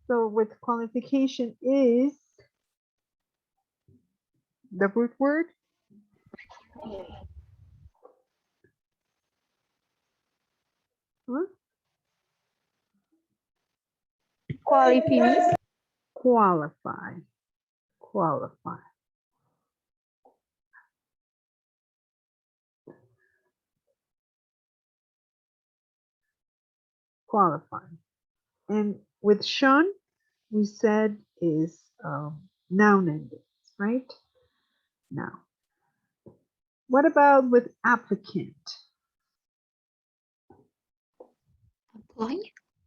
So with qualification is the root word. Huh? Qualify. Qualify. Qualify. Qualify. And with shun, we said is noun endings, right? Now, what about with applicant? Apply.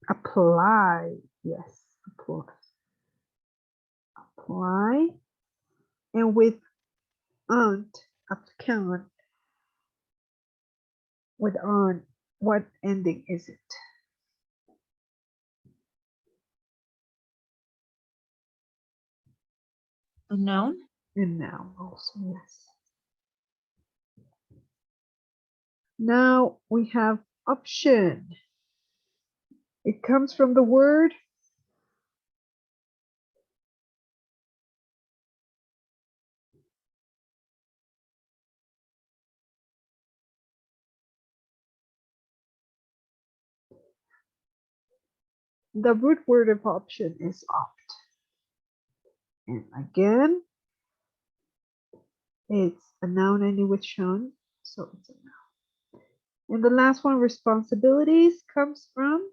Apply. Yes, apply. Apply. And with aunt, applicant, with on, what ending is it? A noun. And noun also, yes. Now we have option. It comes from the word the root word of option is opt. And again, it's a noun ending with shun, so it's a noun. And the last one, responsibilities, comes from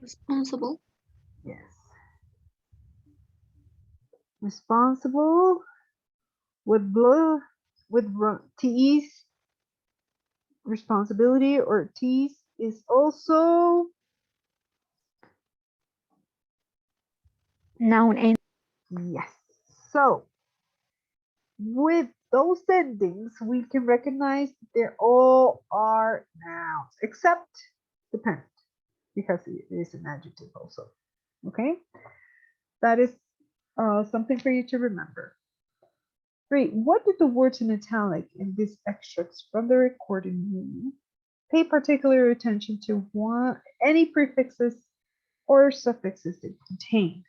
Responsible. yes. Responsible with blah, with t's, responsibility or t's is also Noun and yes. So with those endings, we can recognize that they all are nouns, except dependent, because it is an adjective also. Okay, that is something for you to remember. Great. What did the words in italic in these extracts from the recording mean? Pay particular attention to any prefixes or suffixes they contain.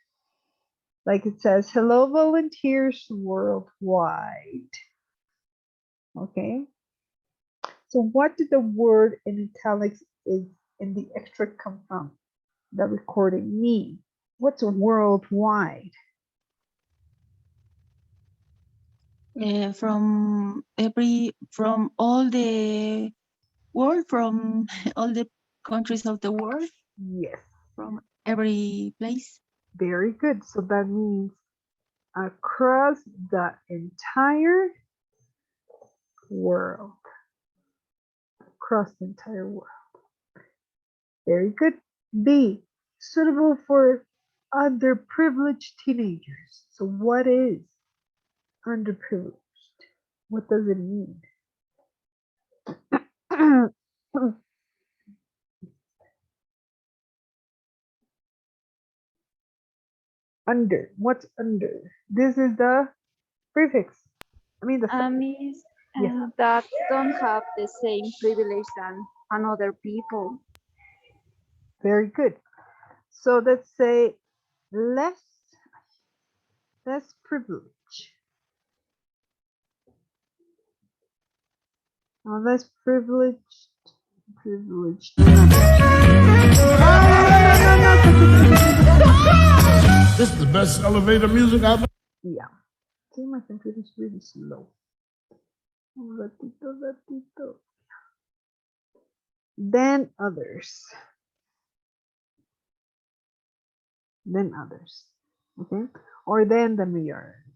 Like it says, hello volunteers worldwide. Okay. So what did the word in italics is in the extract come from? The recording mean? What's worldwide? from all the world, from all the countries of the world, Yes, from every place. very good. So that means across the entire world. Across the entire world. Very good. B, suitable for underprivileged teenagers. So what is underprivileged? What does it mean? Under. What's under? This is the prefix. I mean the Means yes. that don't have the same privilege than another people. Very good. So let's say less privilege. Less privileged. This is the best elevator music I've ever. Yeah. See, my computer is really slow. Ratito. Then others. Then others. Okay. Or then the majority.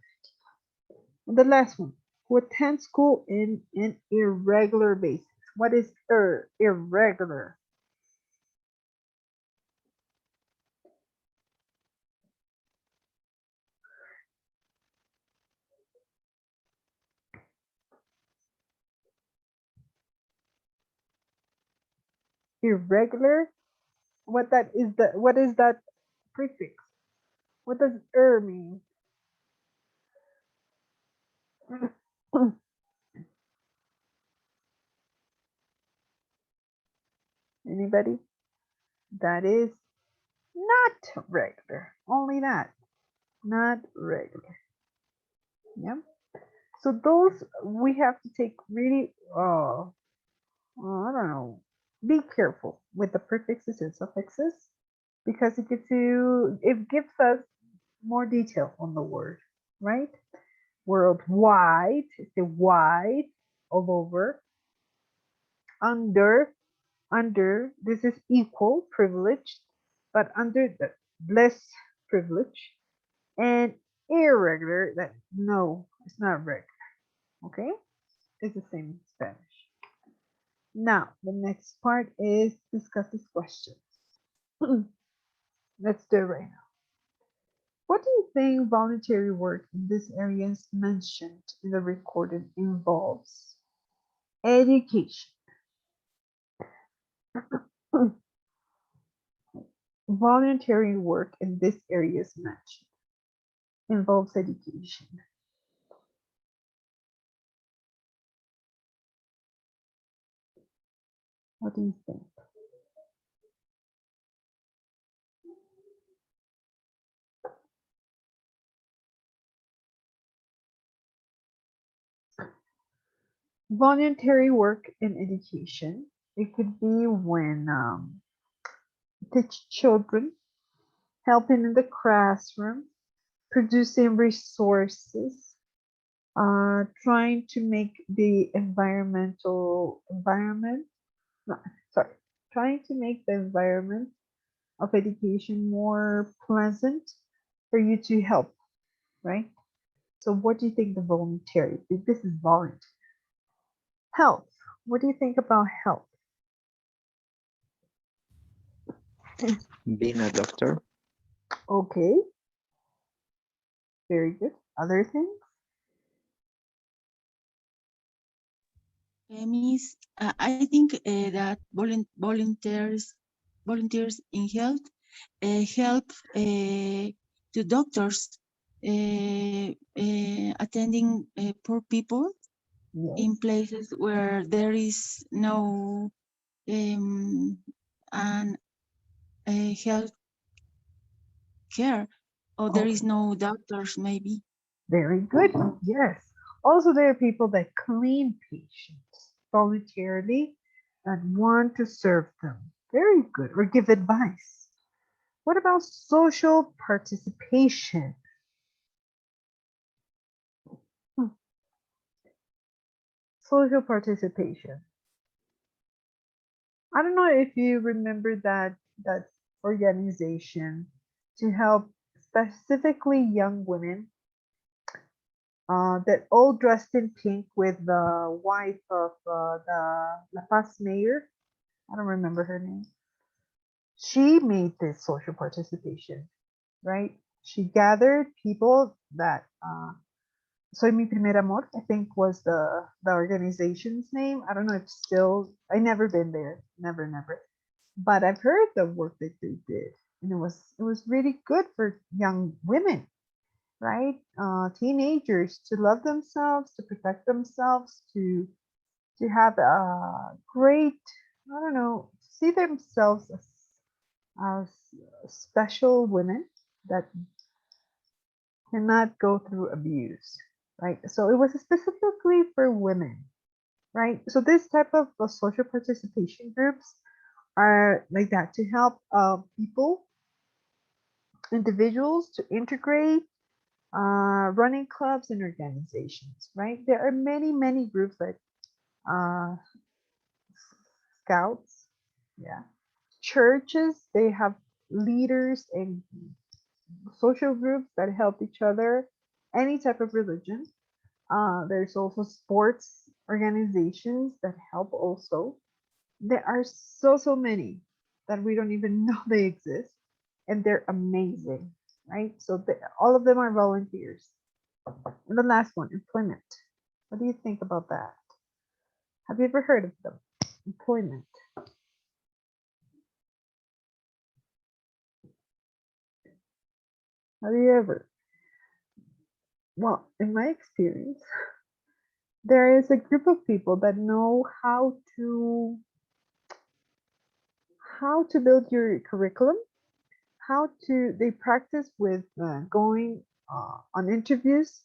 And the last one, who attend school in an irregular basis. What is irregular? Irregular. What is that prefix? What does mean? Anybody? That is not regular. Only that. Not regular. Yeah. So those we have to take really, I don't know, be careful with the prefixes and suffixes because it gives us more detail on the word, right? Worldwide, it's the wide all over. Under, this is equal, privileged, but under the less privileged. And irregular, that no, it's not regular. Okay? It's the same in Spanish. Now, the next part is discuss these questions. Let's do it right now. What do you think voluntary work in this area is mentioned in the recording involves? Education. Voluntary work in this area is mentioned. Involves education. What do you think? Voluntary work in education. It could be when teach children, helping in the classroom, producing resources, trying to make the environment, no, sorry, trying to make the environment of education more pleasant for you to help, right? So what do you think the voluntary? This is voluntary. Health. What do you think about health? Being a doctor. Okay, very good. Other things? Miss, I think that volunteers in health help to doctors attending poor people Yes, in places where there is no and health care or there is okay, no doctors maybe. very good. Yes. Also, there are people that clean patients voluntarily and want to serve them. Very good. Or give advice. What about social participation? Hmm, social participation. I don't know if you remember that organization to help specifically young women that all dressed in pink with the wife of the La Paz mayor. I don't remember her name. She made this social participation, right? She gathered people that Soy Mi Primer Amor, I think was the organization's name. I don't know if still I never been there. Never. But I've heard the work that they did. And it was really good for young women, right? Teenagers to love themselves, to protect themselves, to have a great, I don't know, see themselves as special women that cannot go through abuse, right? So it was specifically for women, right? So this type of social participation groups are like that to help people, individuals to integrate running clubs and organizations, right? There are many groups like uh, scouts, yeah, churches. They have leaders and social groups that help each other. Any type of religion. There's also sports organizations that help also. There are so many that we don't even know they exist, and they're amazing, right? So all of them are volunteers. And the last one, employment. What do you think about that? Have you ever heard of them? Employment. Have you ever? Well, in my experience, there is a group of people that know how to build your curriculum, how to they practice with going on interviews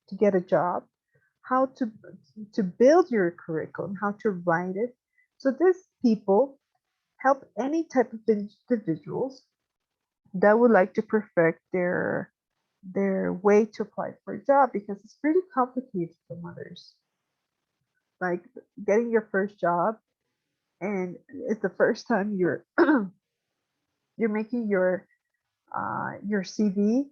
to get a job, how to build your curriculum, how to write it. So these people help any type of individuals that would like to perfect their way to apply for a job because it's pretty complicated for mothers. Like getting your first job and it's the first time you're making your CV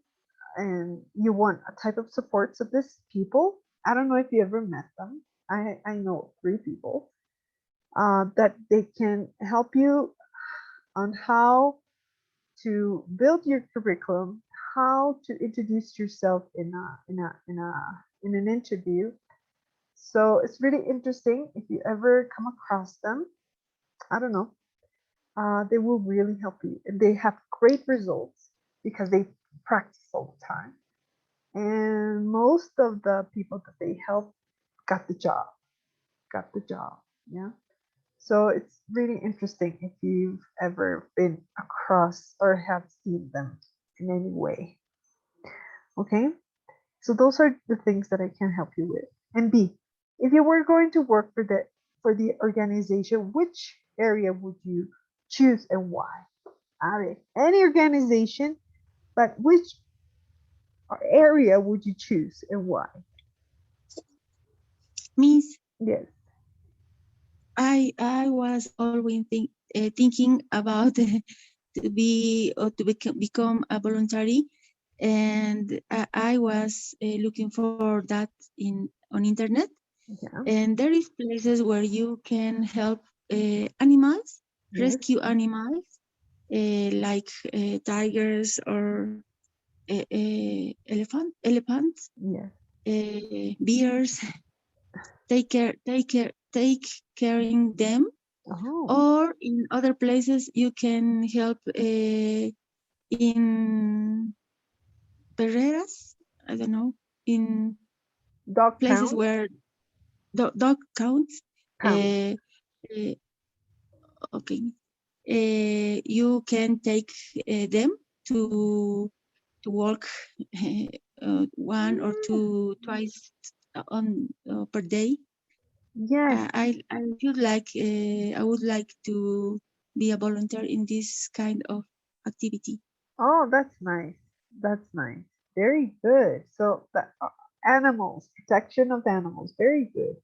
and you want a type of support. So these people, I don't know if you ever met them. I know three people that they can help you on how to build your curriculum, how to introduce yourself in an interview. So it's really interesting if you ever come across them. I don't know. They will really help you, and they have great results because they practice all the time. And most of the people that they help got the job, got the job. Yeah. So it's really interesting if you've ever been across or have seen them in any way. Okay. So those are the things that I can help you with. And B, if you were going to work for the organization, which area would you choose and why? A ver, any organization, but which area would you choose and why? Miss, Yes. I was always thinking about to be or to become a voluntary, and I was looking for that on internet, Yeah. and there is places where you can help animals, Yes. rescue animals, like tigers or elephants, Yes. bears. Take caring them, Oh, or in other places you can help in perreras, I don't know, in dog places pound. where dog counts. Pound. Uh, okay, you can take them to walk one or two twice on per day. Yes. I would like to be a volunteer in this kind of activity. Oh, that's nice. That's nice. Very good. So the animals, protection of animals. Very good.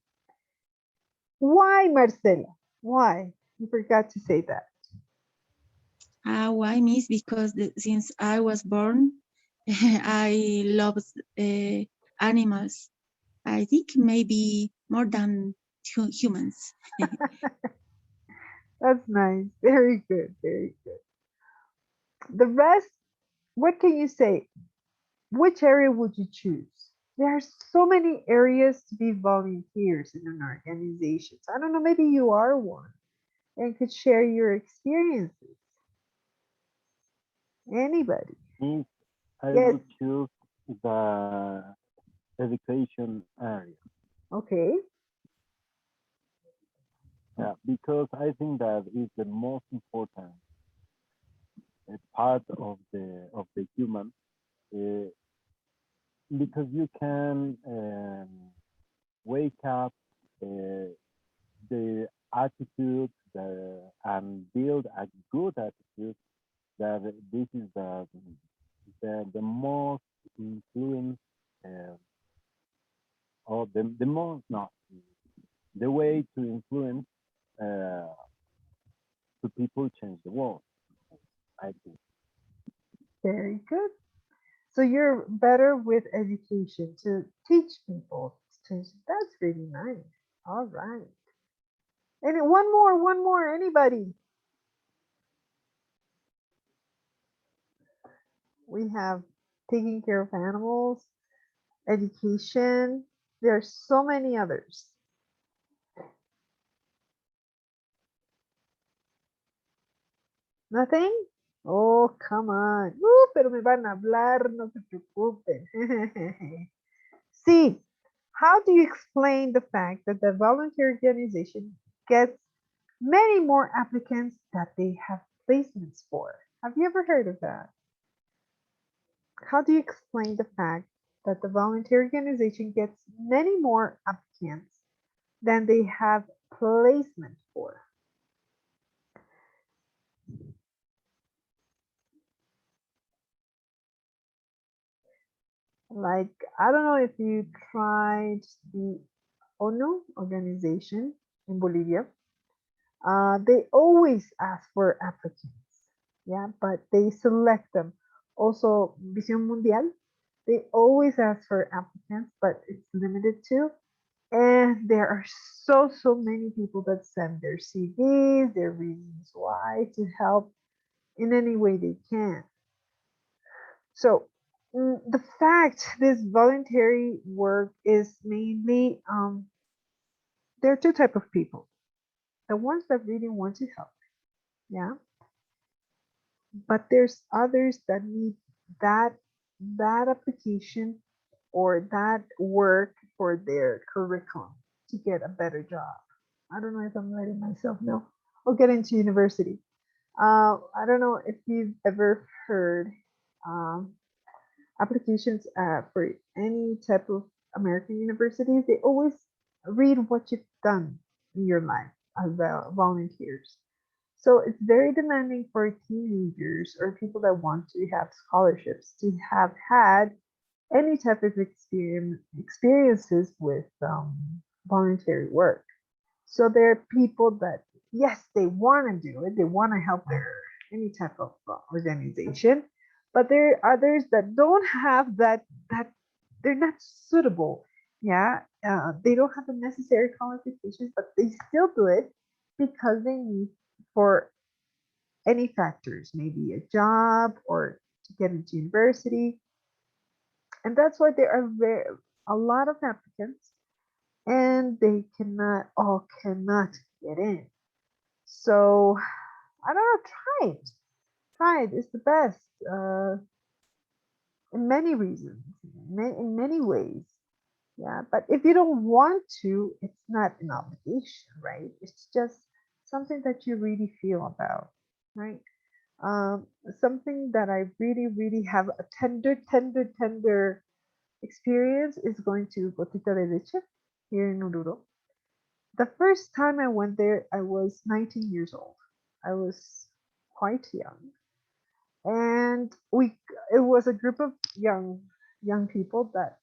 Why, Marcela? Why? You forgot to say that. Why, Miss? Because since I was born, I love animals. I think maybe more than humans. That's nice. Very good. Very good. The rest, what can you say? Which area would you choose? There are so many areas to be volunteers in an organization. So I don't know, maybe you are one and could share your experiences. Anybody? If I Yes. would choose the education area. Okay. Yeah, because I think that is the most important part of the human, uh, because you can wake up uh, the attitude and build a good attitude. That this is the most influence, uh, or the most no, the way to influence uh, to people change the world. I think. Very good. So you're better with education to teach people. That's really nice. All right. And one more. Anybody? We have taking care of animals, education. There are so many others. Nothing? Oh, come on. Pero me van a hablar, no se preocupen. See, how do you explain the fact that the volunteer organization gets many more applicants that they have placements for. Have you ever heard of that? How do you explain the fact that the volunteer organization gets many more applicants than they have placement for? Like, I don't know if you tried the ONU organization in Bolivia. They always ask for applicants, yeah, but they select them. Also, Visión Mundial, they always ask for applicants, but it's limited to. And there are so many people that send their CVs, their reasons why to help in any way they can. So the fact this voluntary work is mainly there are two type of people. The ones that really want to help, yeah, but there's others that need that application or that work for their curriculum to get a better job. I don't know if I'm letting myself know. Or get into university. I don't know if you've ever heard um, applications for any type of American universities. They always read what you've done in your life as volunteers. So it's very demanding for teenagers or people that want to have scholarships to have had any type of experiences with voluntary work. So there are people that yes, they want to do it, they want to help their any type of organization, but there are others that don't have that they're not suitable. Yeah, they don't have the necessary qualifications, but they still do it because they need for any factors, maybe a job or to get into university, and that's why there are a lot of applicants, and they cannot get in. So I don't know. Try it. Try it. It's the best in many reasons, in many ways. Yeah, but if you don't want to, it's not an obligation, right? It's just something that you really feel about, right? Um, Something that I really have a tender experience is going to Gotita de Leche here in Oruro. The first time I went there, I was 19 years old. I was quite young, and it was a group of young people that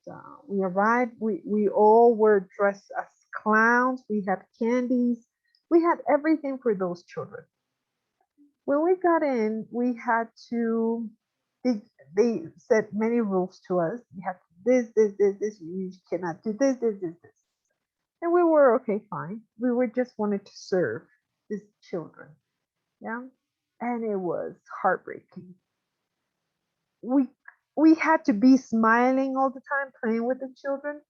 we arrived. We all were dressed as clowns. We had candies. We had everything for those children. When we got in, we had to. They, they set many rules to us. You have this. You cannot do this. And we were okay, fine. We were just wanted to serve these children. Yeah. And it was heartbreaking. We we had to be smiling all the time, playing with the children,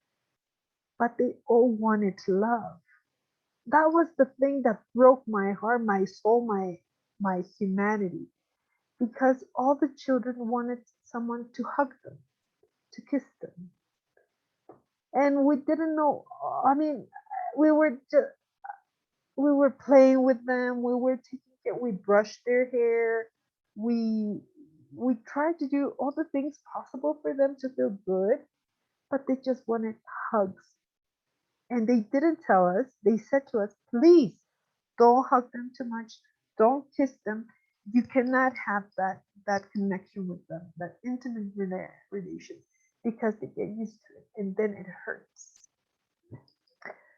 but they all wanted love. That was the thing that broke my heart, my soul, my humanity. Because all the children wanted someone to hug them, to kiss them. And we didn't know, I mean, we were just we were playing with them, we were taking care, we brushed their hair, we we tried to do all the things possible for them to feel good, but they just wanted hugs. And they didn't tell us, they said to us, please don't hug them too much, don't kiss them. You cannot have that connection with them, that intimate relation, because they get used to it and then it hurts.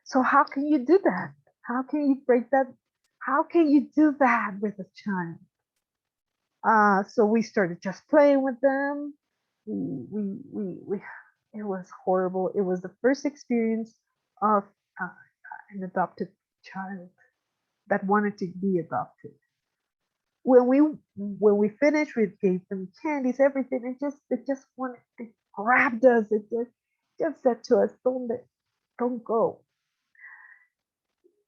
So how can you do that? How can you break that? How can you do that with a child? So we started just playing with them. We it was horrible. It was the first experience of an adopted child that wanted to be adopted. When we finished, we gave them candies, everything. It just wanted. It grabbed us. It just said to us, don't go.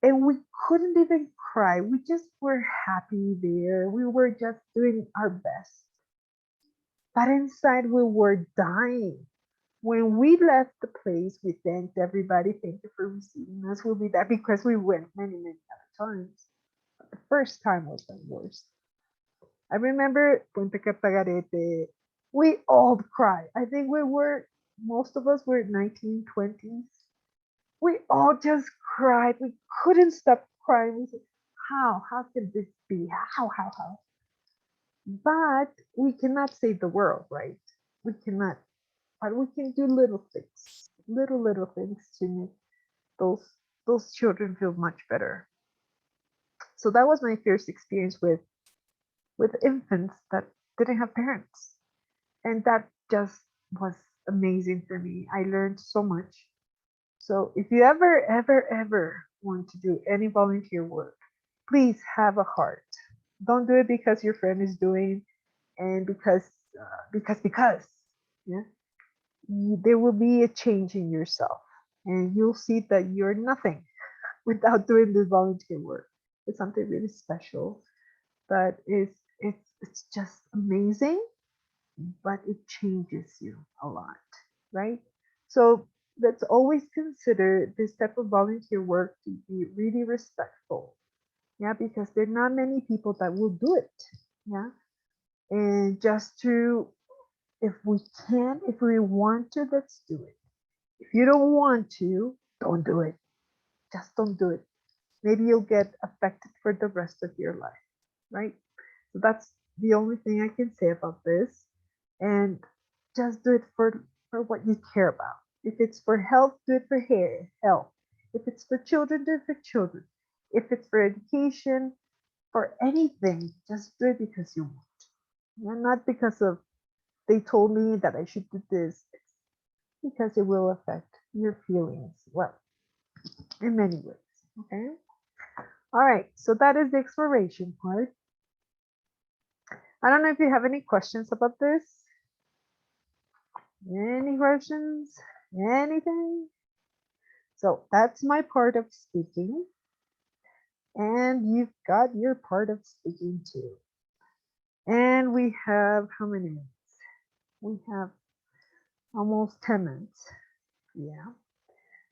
And we couldn't even cry. We just were happy there. We were just doing our best. But inside we were dying. When we left the place, we thanked everybody. Thank you for receiving us. We'll be back because we went many other times. The first time was the worst. I remember Puente Catagarete, we all cried. I think most of us were 1920s. We all just cried. We couldn't stop crying. We said, how? How can this be? How? But we cannot save the world, right? We cannot, but we can do little things to make those those children feel much better. So that was my first experience with infants that didn't have parents, and that just was amazing for me. I learned so much. So if you ever want to do any volunteer work, please have a heart. Don't do it because your friend is doing and because yeah, there will be a change in yourself, and you'll see that you're nothing without doing this volunteer work. It's something really special that is it's just amazing, but it changes you a lot, right? So let's always consider this type of volunteer work to be really respectful, yeah, because there are not many people that will do it, yeah, and just to, if we can, if we want to, let's do it. If you don't want to, don't do it. Just don't do it. Maybe you'll get affected for the rest of your life, right? So that's the only thing I can say about this. And just do it for what you care about. If it's for health, do it for hair, health. If it's for children, do it for children. If it's for education, for anything, just do it because you want. And not because of they told me that I should do this. It's because it will affect your feelings. Well, in many ways. Okay. All right. So that is the exploration part. I don't know if you have any questions about this. Any questions? Anything? So that's my part of speaking. And you've got your part of speaking too. And we have how many minutes? We have almost 10 minutes. Yeah.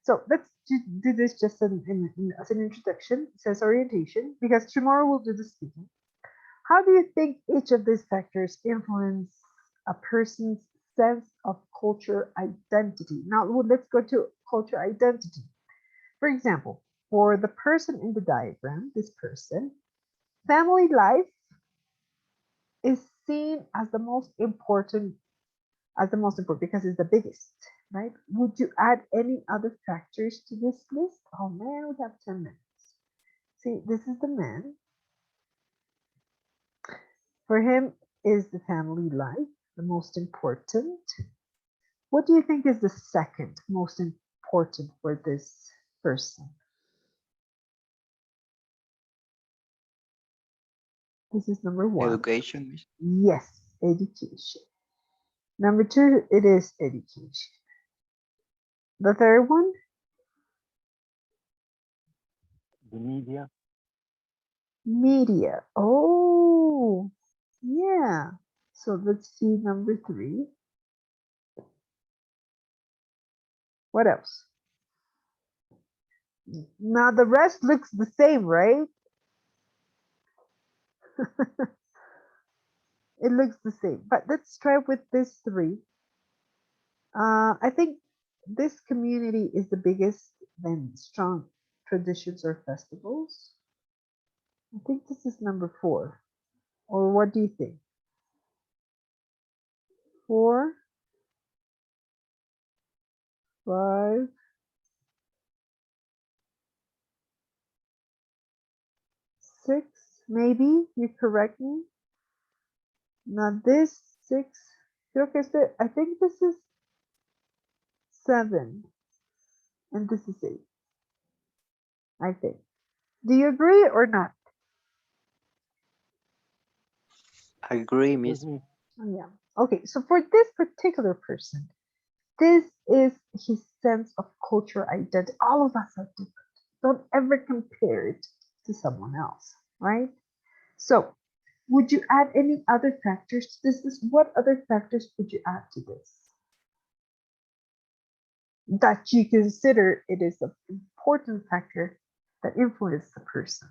So let's do this just as an introduction. It says orientation, because tomorrow we'll do the speaking. How do you think each of these factors influence a person's sense of culture identity? Now, let's go to culture identity. For example, for the person in the diagram, this person, family life is seen as the most important because it's the biggest, right? Would you add any other factors to this list? Oh man, we have 10 minutes. See, this is the man. For him is the family life the most important. What do you think is the second most important for this person? This is number one. Education, Miss. Yes, education. Number two, it is education. The third one, The media. media. Oh, yeah. So let's see number three. What else? Now the rest looks the same, right? It looks the same, but let's try with this three. I think this community is the biggest and strong traditions or festivals. I think this is number four. Or what do you think? Four, five, six, maybe you correct me. Not this six. Creo que I think this is seven, and this is eight. I think. Do you agree or not? I agree, Yes, Miss. Miss. Oh, yeah. Okay, so for this particular person, this is his sense of culture identity. All of us are different. Don't ever compare it to someone else, right? So, would you add any other factors to this? What other factors would you add to this that you consider it is an important factor that influences the person?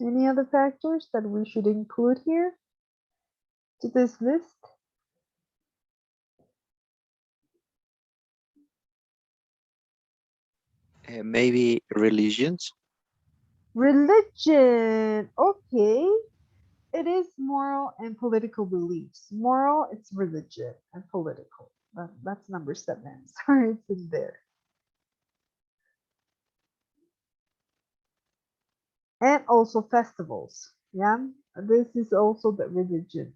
Any other factors that we should include here to this list? Maybe religions. Religion. Okay. It is moral and political beliefs. Moral, it's religion, and political. That's number 7. Sorry, it's in there. And also festivals. Yeah, this is also the religion,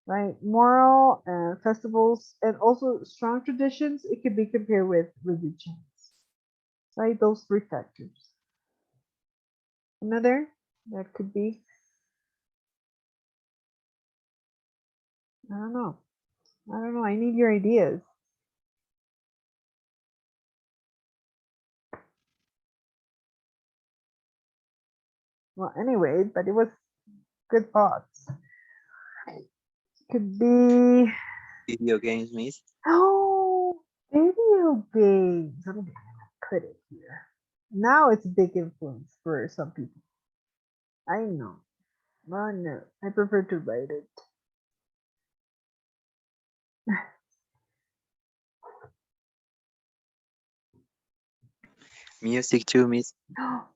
right? Moral and festivals, and also strong traditions. It can be compared with religions, right? Those 3 factors. Another that could be, I don't know. I don't know. I need your ideas. Well, anyway, but it was good thoughts. Could be, Video games, miss. oh, video games. I'm gonna put it here. Now it's a big influence for some people. I know. Oh no, I prefer to write it. Music too, miss.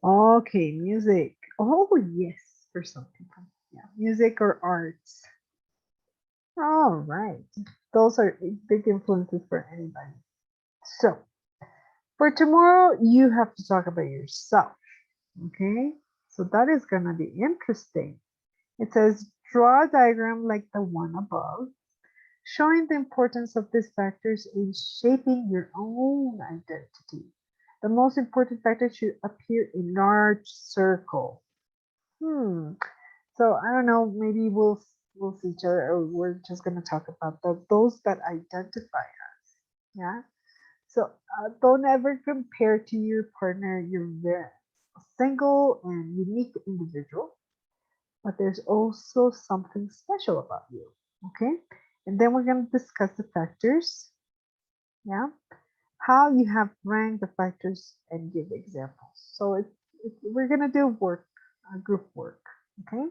Okay, music. Oh yes, for some people. Yeah, music or arts. All right. Those are big influences for anybody. So for tomorrow, you have to talk about yourself. Okay. So that is going to be interesting. It says draw a diagram like the one above, showing the importance of these factors in shaping your own identity. The most important factors should appear in large circle. So I don't know, maybe we'll see each other, or we're just gonna talk about those that identify us. Yeah. So don't ever compare to your partner. You're very single and unique individual, but there's also something special about you. Okay. And then we're gonna discuss the factors. Yeah. How you have ranked the factors and give examples. So we're gonna do work, group work. Okay.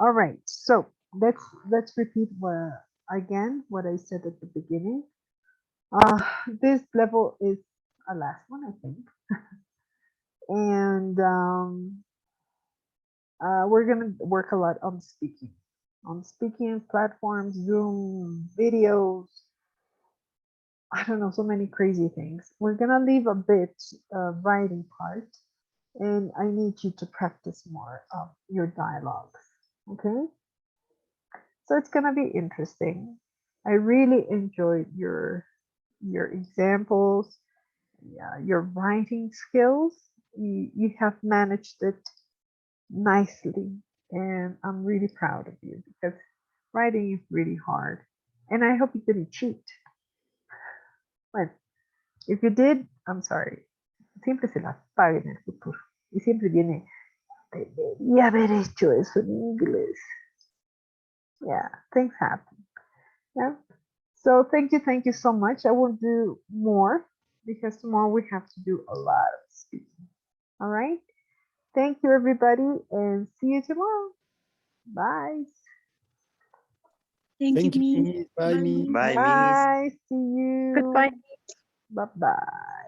All right, so let's repeat again what I said at the beginning. This level is a last one, I think, and we're gonna work a lot on speaking platforms, Zoom, videos. I don't know, so many crazy things. We're gonna leave a bit writing part, and I need you to practice more of your dialogues. Okay. So it's gonna be interesting. I really enjoyed your examples, yeah, your writing skills. You have managed it nicely, and I'm really proud of you because writing is really hard. And I hope you didn't cheat. Well, if you did, I'm sorry. Siempre se las paga en el futuro. Y siempre viene, debería haber hecho eso en inglés. Yeah, things happen. Yeah. So thank you so much. I will do more because tomorrow we have to do a lot of speaking. All right. Thank you, everybody, and see you tomorrow. Bye. Thank you, Thank you, me. miss. Bye, miss. Bye, miss. Bye. See you. Goodbye. Bye bye.